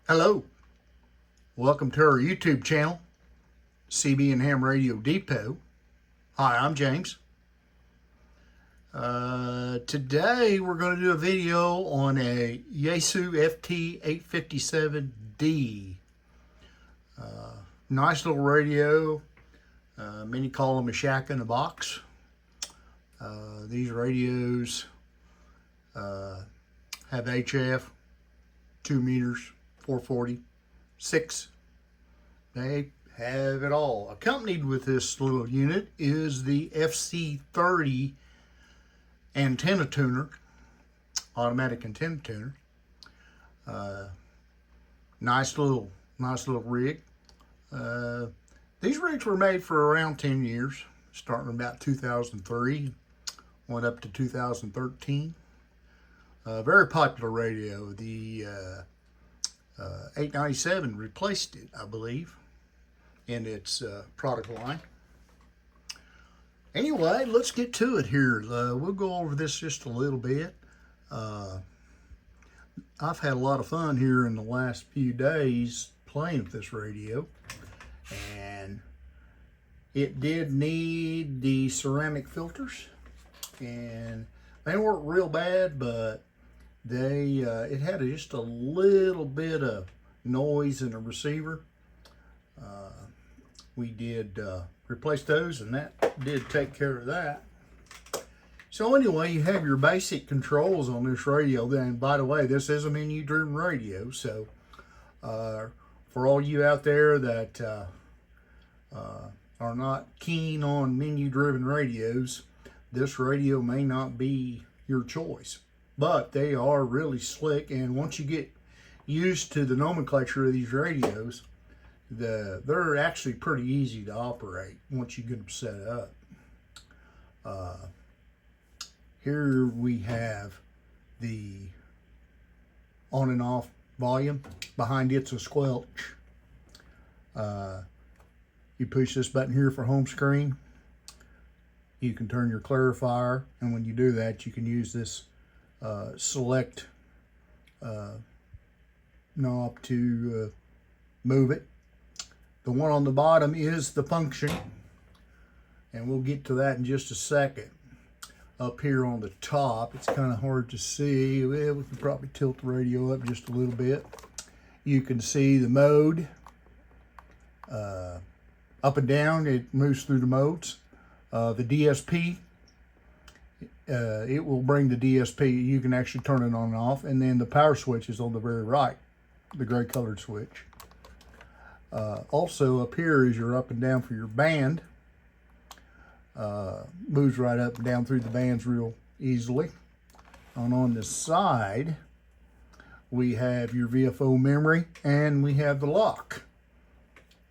Hello, welcome to our YouTube channel, CB Radio Depot. Hi, I'm James. Today we're going to do a video on a Yaesu Ft-857D. Nice little radio. Many call them a shack in a box. These radios have HF, 2 meters, 440, 6. They have it all. Accompanied with this little unit is the FC-30 antenna tuner, automatic antenna tuner. Nice little rig. These rigs were made for around 10 years, starting about 2003, went up to 2013. Very popular radio. The 897 replaced it, I believe, in its product line. Anyway, let's get to it here. We'll go over this just a little bit. I've had a lot of fun here in the last few days playing with this radio, and it did need the ceramic filters, and they weren't real bad, but it had just a little bit of noise in the receiver. We did replace those, and that did take care of that. So anyway, you have your basic controls on this radio. Then, by the way, this is a menu-driven radio, so for all you out there that are not keen on menu-driven radios, this radio may not be your choice. But they are really slick, and once you get used to the nomenclature of these radios, they're actually pretty easy to operate once you get them set up. Here we have the on and off volume. Behind it's a squelch. You push this button here for home screen. You can turn your clarifier, and when you do that, you can use this select knob to move it. The one on the bottom is the function, and we'll get to that in just a second. Up here on the top, it's kind of hard to see. Well, we can probably tilt the radio up just a little bit. You can see the mode. Up and down, it moves through the modes. The DSP, it will bring the DSP. You can actually turn it on and off. And then the power switch is on the very right, the gray colored switch. Also up here is your up and down for your band. Moves right up and down through the bands real easily. And on the side, we have your VFO memory, and we have the lock.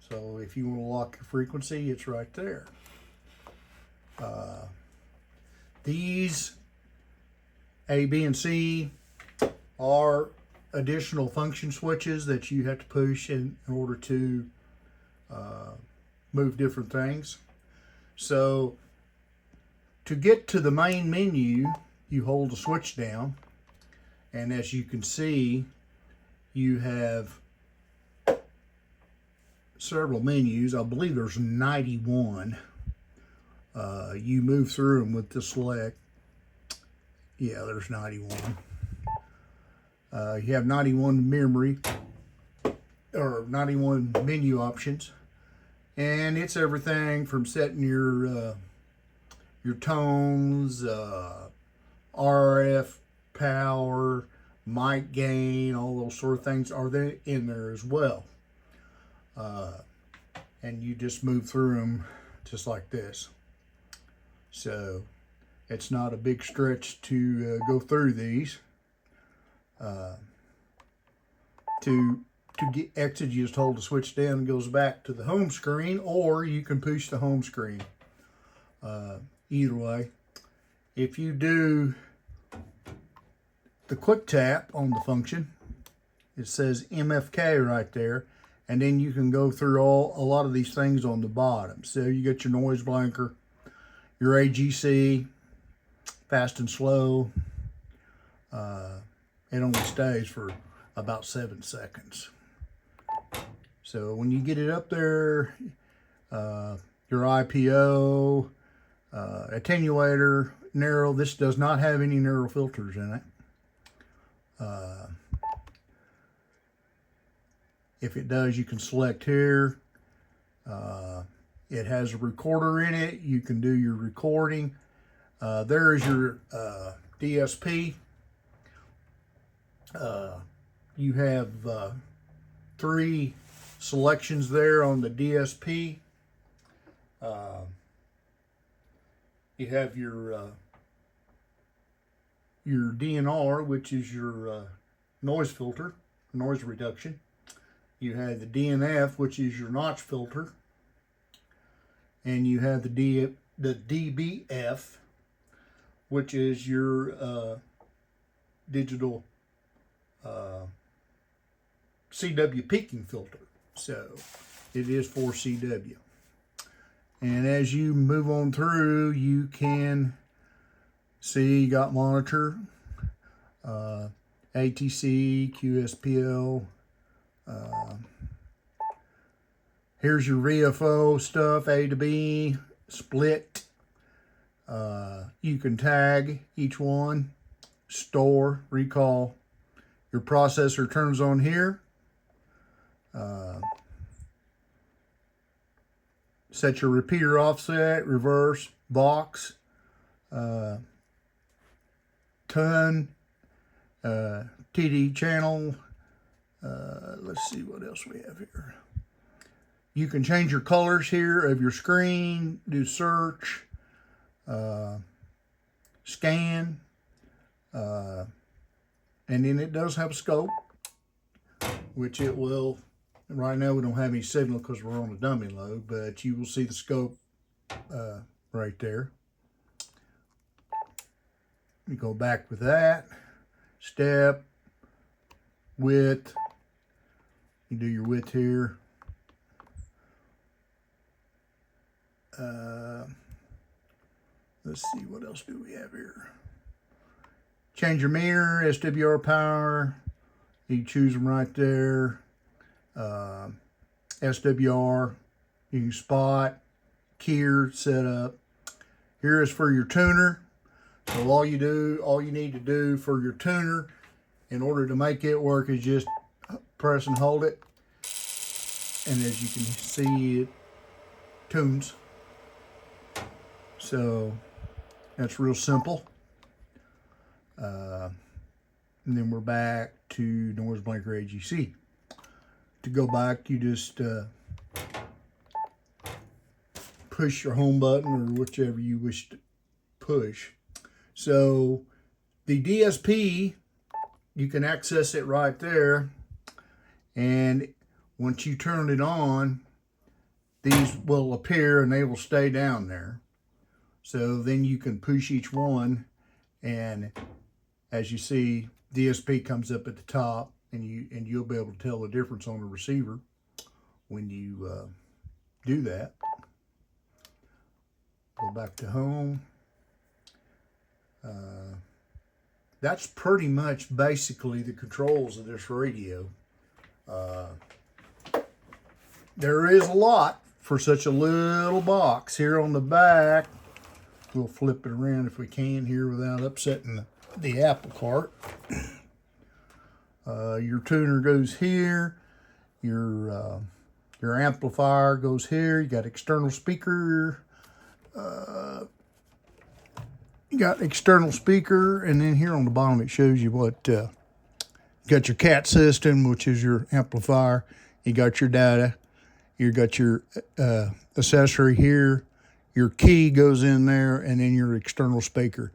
So if you want to lock your frequency, it's right there. These A, B, and C are additional function switches that you have to push in order to move different things. So to get to the main menu, you hold the switch down, and as you can see, you have several menus. I believe there's 91. You move through them with the select. Yeah, there's 91. You have 91 memory, or 91 menu options, and it's everything from setting your tones, RF, power, mic gain, all those sort of things are there in there as well. And you just move through them just like this. So it's not a big stretch to go through these. To get exit, you just hold the switch down and it goes back to the home screen, or you can push the home screen. Either way, if you do the quick tap on the function, it says MFK right there, and then you can go through a lot of these things on the bottom. So you get your noise blanker, your AGC, fast and slow. It only stays for about 7 seconds. So when you get it up there, your IPO, attenuator, narrow, this does not have any narrow filters in it. If it does, you can select here. It has a recorder in it. You can do your recording. There is your DSP. You have 3 selections there on the DSP. You have your DNR, which is your noise filter, noise reduction. You have the DNF, which is your notch filter, and you have the DBF, which is your digital CW peaking filter. So it is for CW. And as you move on through, you can see you got monitor, ATC, QSPL. Here's your VFO stuff, A to B, split. You can tag each one, store, recall. Your processor turns on here. Set your repeater offset, reverse, box, ton, TD channel. Let's see what else we have here. You can change your colors here of your screen, do search, scan, and then it does have a scope, which it will. Right now we don't have any signal because we're on a dummy load, but you will see the scope right there. You go back with that, step, width. You do your width here. Let's see, what else do we have here? Change your mirror, SWR power. You choose them right there. SWR, you can spot, keyer, setup. Here is for your tuner. So all you need to do for your tuner in order to make it work is just press and hold it. And as you can see, it tunes. So that's real simple. And then we're back to Noise Blanker AGC. To go back, you just push your home button or whichever you wish to push. So the DSP, you can access it right there. And once you turn it on, these will appear and they will stay down there. So then you can push each one, and as you see, DSP comes up at the top, and you'll be able to tell the difference on the receiver when you do that. Go back to home. That's pretty much basically the controls of this radio. There is a lot for such a little box. Here on the back, we'll flip it around if we can here without upsetting the apple cart. Your tuner goes here. Your amplifier goes here. You got external speaker. You got external speaker, and then here on the bottom it shows you what. You got your CAT system, which is your amplifier. You got your data. You got your accessory here. Your key goes in there, and then your external speaker.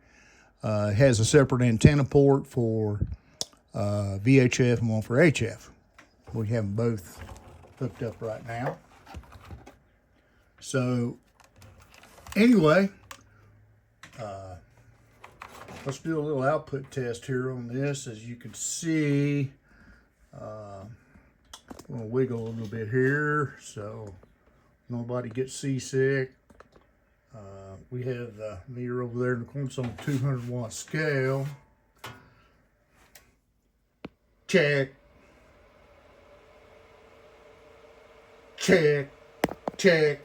It has a separate antenna port for VHF and one for HF. We have them both hooked up right now. So anyway, let's do a little output test here on this. As you can see, I'm going to wiggle a little bit here so nobody gets seasick. We have the meter over there in the corner. It's on a 200 watt scale. Check. check, check.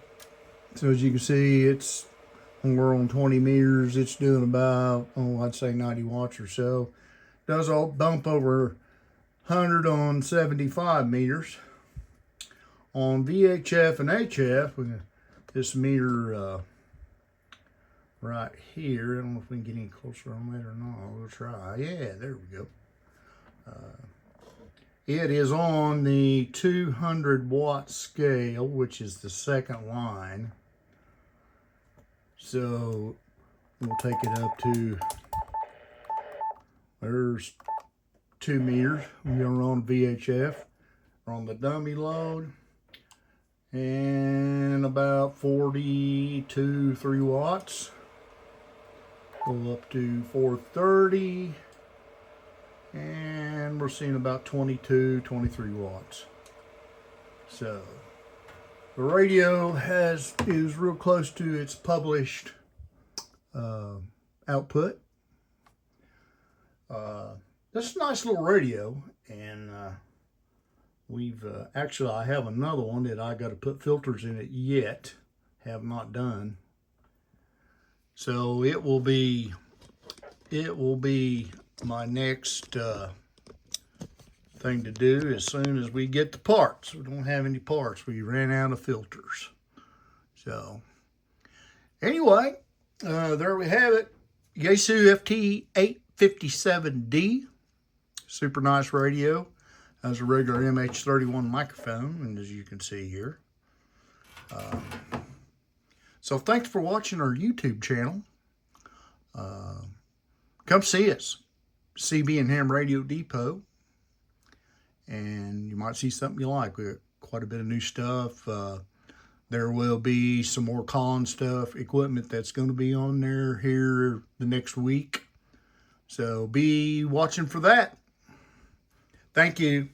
So as you can see, it's, when we're on 20 meters, it's doing about, oh, I'd say 90 watts or so. Does all bump over 100 on 75 meters. On VHF and HF, this meter right here, I don't know if we can get any closer on that or not. We'll try. Yeah, there we go. It is on the 200 watt scale, which is the second line. So we'll take it up to, there's 2 meters. We're gonna run VHF. We're on the dummy load. And about 42, 3 watts. Go up to 430. And we're seeing about 22, 23 watts. So the radio is real close to its published output. That's a nice little radio, and we've actually, I have another one that I got to put filters in it yet, have not done. So it will be my next thing to do as soon as we get the parts. We don't have any parts. We ran out of filters. So anyway, there we have it. Yaesu Ft-857D. Super nice radio. Has a regular MH31 microphone, and as you can see here. So thanks for watching our YouTube channel. Come see us, CB Radio Depot, and you might see something you like. We got quite a bit of new stuff. There will be some more con stuff, equipment that's going to be on there here the next week. So be watching for that. Thank you.